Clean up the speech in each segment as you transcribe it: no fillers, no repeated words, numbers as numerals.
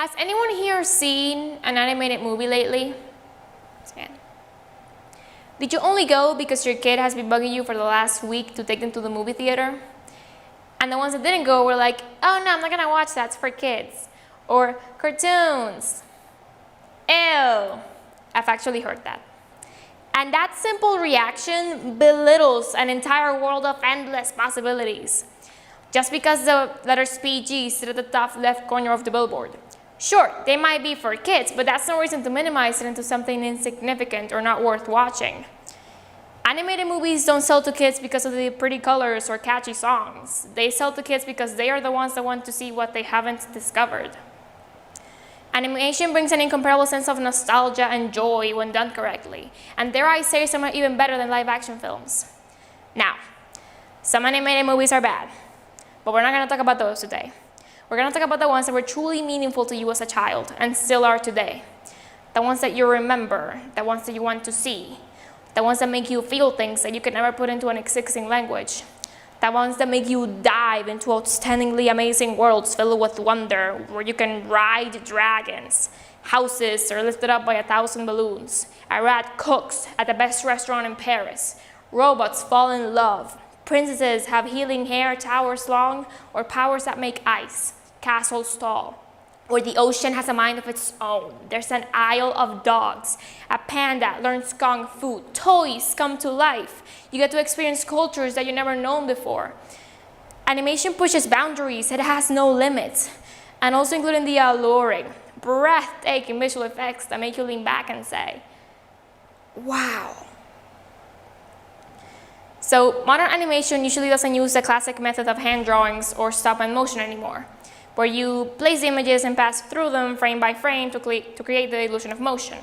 Has anyone here seen an animated movie lately? Man. Did you only go because your kid has been bugging you for the last week to take them to the movie theater? And the ones that didn't go were like, oh no, I'm not gonna watch that, it's for kids. Or cartoons. Ew. I've actually heard that. And that simple reaction belittles an entire world of endless possibilities. Just because the letters PG sit at the top left corner of the billboard. Sure, they might be for kids, but that's no reason to minimize it into something insignificant or not worth watching. Animated movies don't sell to kids because of the pretty colors or catchy songs. They sell to kids because they are the ones that want to see what they haven't discovered. Animation brings an incomparable sense of nostalgia and joy when done correctly. And dare I say, some are even better than live-action films. Now, some animated movies are bad, but we're not going to talk about those today. We're going to talk about the ones that were truly meaningful to you as a child and still are today. The ones that you remember, the ones that you want to see, the ones that make you feel things that you could never put into an existing language, the ones that make you dive into outstandingly amazing worlds filled with wonder, where you can ride dragons, houses are lifted up by 1,000 balloons, a rat cooks at the best restaurant in Paris, robots fall in love, princesses have healing hair towers long, or powers that make ice, castles tall, or the ocean has a mind of its own. There's an Isle of Dogs, a panda learns kung fu, toys come to life. You get to experience cultures that you've never known before. Animation pushes boundaries, it has no limits, and also including the alluring, breathtaking visual effects that make you lean back and say, wow. So modern animation usually doesn't use the classic method of hand drawings or stop and motion anymore, where you place the images and pass through them frame by frame to create the illusion of motion.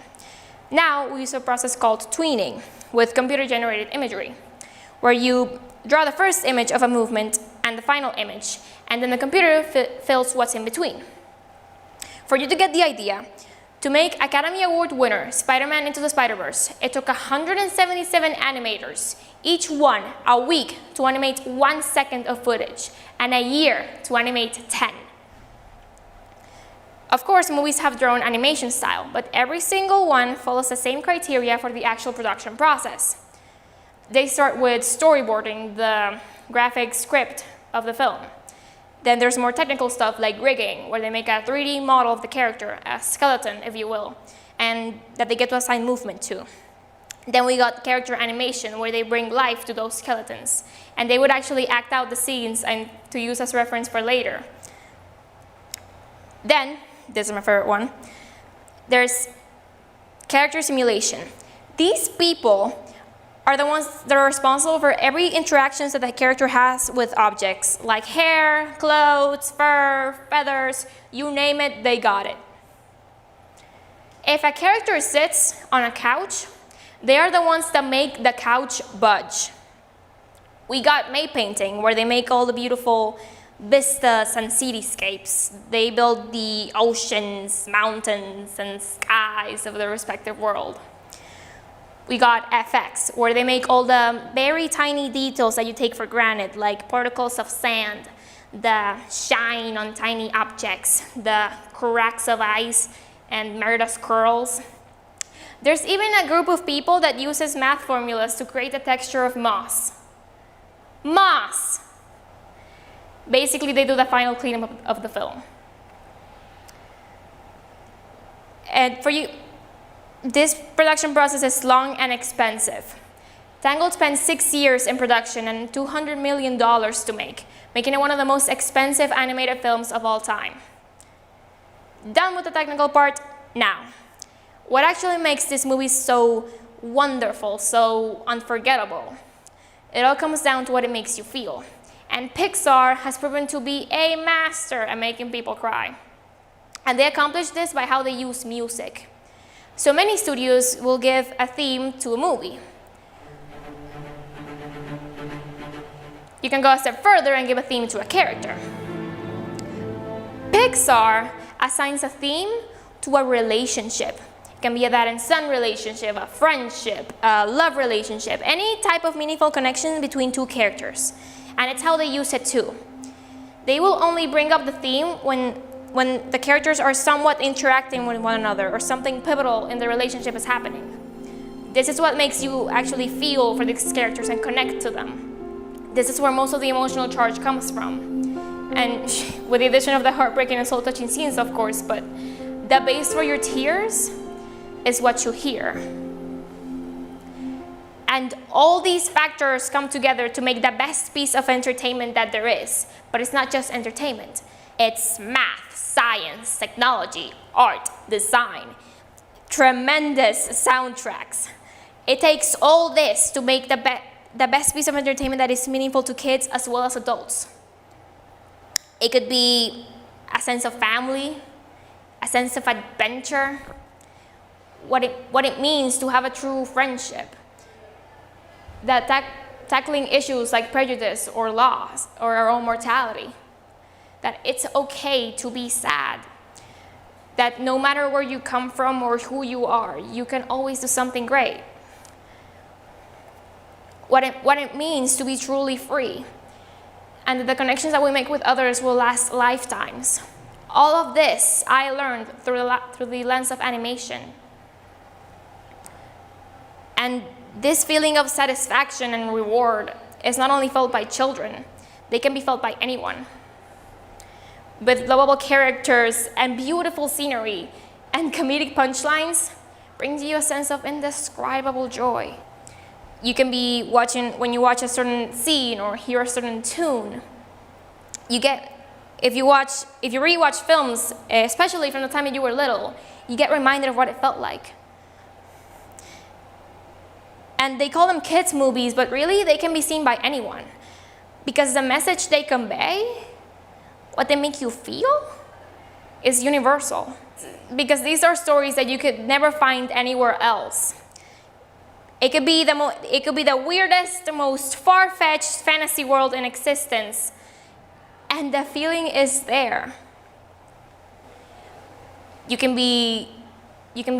Now we use a process called tweening with computer-generated imagery, where you draw the first image of a movement and the final image, and then the computer fills what's in between. For you to get the idea, to make Academy Award winner Spider-Man Into the Spider-Verse, it took 177 animators, each one a week to animate 1 second of footage, and a year to animate 10. Of course, movies have their own animation style, but every single one follows the same criteria for the actual production process. They start with storyboarding, the graphic script of the film. Then there's more technical stuff like rigging, where they make a 3D model of the character, a skeleton, if you will, and that they get to assign movement to. Then we got character animation, where they bring life to those skeletons, and they would actually act out the scenes and to use as reference for later. Then, this is my favorite one, there's character simulation. These people are the ones that are responsible for every interactions that the character has with objects, like hair, clothes, fur, feathers, you name it, they got it. If a character sits on a couch, they are the ones that make the couch budge. We got May painting, where they make all the beautiful vistas and cityscapes. They build the oceans, mountains, and skies of the respective world. We got FX, where they make all the very tiny details that you take for granted, like particles of sand, the shine on tiny objects, the cracks of ice, and Merida's curls. There's even a group of people that uses math formulas to create the texture of moss. Moss! Basically, they do the final cleanup of the film. And for you, this production process is long and expensive. Tangled spent 6 years in production and $200 million to make, making it one of the most expensive animated films of all time. Done with the technical part, now. What actually makes this movie so wonderful, so unforgettable? It all comes down to what it makes you feel. And Pixar has proven to be a master at making people cry. And they accomplish this by how they use music. So many studios will give a theme to a movie. You can go a step further and give a theme to a character. Pixar assigns a theme to a relationship. It can be a dad and son relationship, a friendship, a love relationship, any type of meaningful connection between two characters. And it's how they use it too. They will only bring up the theme when when the characters are somewhat interacting with one another or something pivotal in the relationship is happening. This is what makes you actually feel for these characters and connect to them. This is where most of the emotional charge comes from. And with the addition of the heartbreaking and soul-touching scenes, of course, but the base for your tears is what you hear. And all these factors come together to make the best piece of entertainment that there is. But it's not just entertainment. It's math, science, technology, art, design, tremendous soundtracks. It takes all this to make the best piece of entertainment that is meaningful to kids as well as adults. It could be a sense of family, a sense of adventure, what it means to have a true friendship, that tackling issues like prejudice or loss or our own mortality, that it's okay to be sad, that no matter where you come from or who you are, you can always do something great. What it means to be truly free, and that the connections that we make with others will last lifetimes. All of this I learned through the lens of animation. And this feeling of satisfaction and reward is not only felt by children, they can be felt by anyone. With lovable characters and beautiful scenery and comedic punchlines, brings you a sense of indescribable joy. You can be watching, when you watch a certain scene or hear a certain tune, if you rewatch films, especially from the time that you were little, you get reminded of what it felt like. And they call them kids' movies, but really they can be seen by anyone. Because the message they convey, what they make you feel, is universal. Because these are stories that you could never find anywhere else. It could be the weirdest, the most far-fetched fantasy world in existence, and the feeling is there. You can be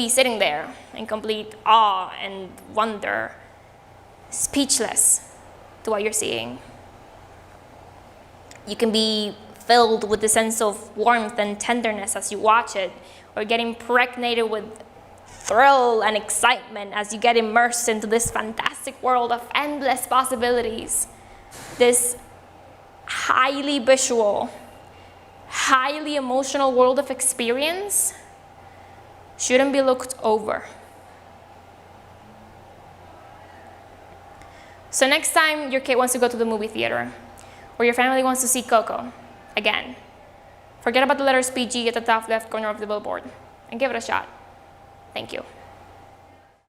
sitting there in complete awe and wonder, speechless to what you're seeing. You can be filled with the sense of warmth and tenderness as you watch it, or get impregnated with thrill and excitement as you get immersed into this fantastic world of endless possibilities. This highly visual, highly emotional world of experience shouldn't be looked over. So next time your kid wants to go to the movie theater, or your family wants to see Coco, again, forget about the letters PG at the top left corner of the billboard and give it a shot. Thank you.